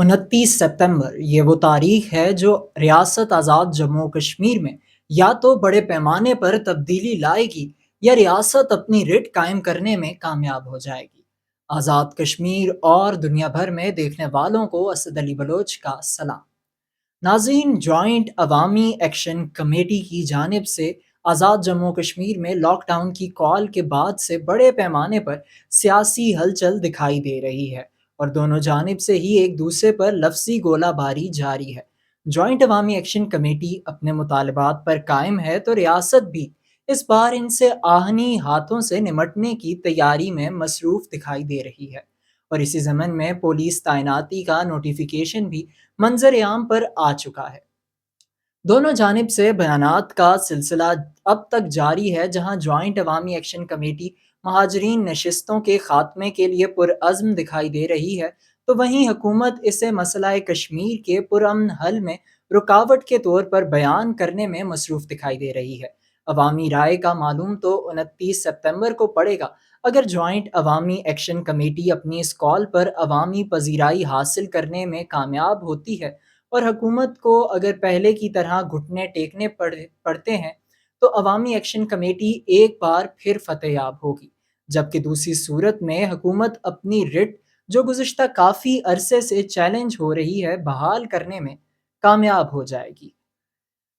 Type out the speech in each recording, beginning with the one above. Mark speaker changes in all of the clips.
Speaker 1: 29 ستمبر یہ وہ تاریخ ہے جو ریاست آزاد جموں و کشمیر میں یا تو بڑے پیمانے پر تبدیلی لائے گی یا ریاست اپنی رٹ قائم کرنے میں کامیاب ہو جائے گی۔ آزاد کشمیر اور دنیا بھر میں دیکھنے والوں کو اسد علی بلوچ کا سلام۔ ناظرین، جوائنٹ عوامی ایکشن کمیٹی کی جانب سے آزاد جموں و کشمیر میں لاک ڈاؤن کی کال کے بعد سے بڑے پیمانے پر سیاسی ہلچل دکھائی دے رہی ہے اور دونوں جانب سے ہی ایک دوسرے پر لفظی گولہ باری جاری ہے۔ جوائنٹ عوامی ایکشن کمیٹی اپنے مطالبات پر قائم ہے تو ریاست بھی اس بار ان سے آہنی ہاتھوں سے نمٹنے کی تیاری میں مصروف دکھائی دے رہی ہے، اور اسی ضمن میں پولیس تعیناتی کا نوٹیفیکیشن بھی منظر عام پر آ چکا ہے۔ دونوں جانب سے بیانات کا سلسلہ اب تک جاری ہے، جہاں جوائنٹ عوامی ایکشن کمیٹی مہاجرین نشستوں کے خاتمے کے لیے پرعزم دکھائی دے رہی ہے، تو وہیں حکومت اسے مسئلہ کشمیر کے پرامن حل میں رکاوٹ کے طور پر بیان کرنے میں مصروف دکھائی دے رہی ہے۔ عوامی رائے کا معلوم تو 29 ستمبر کو پڑے گا۔ اگر جوائنٹ عوامی ایکشن کمیٹی اپنی اس کال پر عوامی پذیرائی حاصل کرنے میں کامیاب ہوتی ہے اور حکومت کو اگر پہلے کی طرح گھٹنے ٹیکنے پڑتے ہیں، تو عوامی ایکشن کمیٹی ایک بار پھر فتح یاب ہوگی، جبکہ دوسری صورت میں حکومت اپنی رٹ جو گزشتہ کافی عرصے سے چیلنج ہو رہی ہے بحال کرنے میں کامیاب ہو جائے گی۔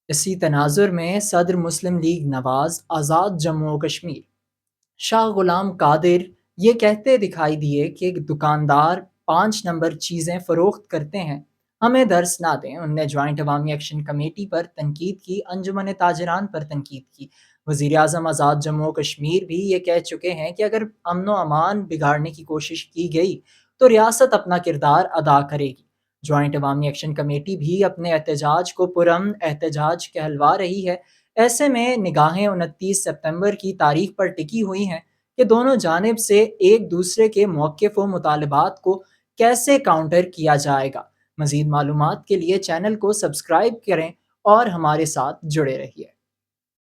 Speaker 1: اسی تناظر میں صدر مسلم لیگ نواز آزاد جموں و کشمیر شاہ غلام قادر یہ کہتے دکھائی دیے کہ دکاندار 5 نمبر چیزیں فروخت کرتے ہیں، ہمیں درس نہ دیں۔ انہوں نے جوائنٹ عوامی ایکشن کمیٹی پر تنقید کی، انجمن تاجران پر تنقید کی۔ وزیر اعظم آزاد جموں و کشمیر بھی یہ کہہ چکے ہیں کہ اگر امن و امان بگاڑنے کی کوشش کی گئی تو ریاست اپنا کردار ادا کرے گی۔ جوائنٹ عوامی ایکشن کمیٹی بھی اپنے احتجاج کو پرامن احتجاج کہلوا رہی ہے۔ ایسے میں نگاہیں 29 ستمبر کی تاریخ پر ٹکی ہوئی ہیں کہ دونوں جانب سے ایک دوسرے کے موقف و مطالبات کو کیسے کاؤنٹر کیا جائے گا۔ مزید معلومات کے لیے چینل کو سبسکرائب کریں اور ہمارے ساتھ جڑے رہیے۔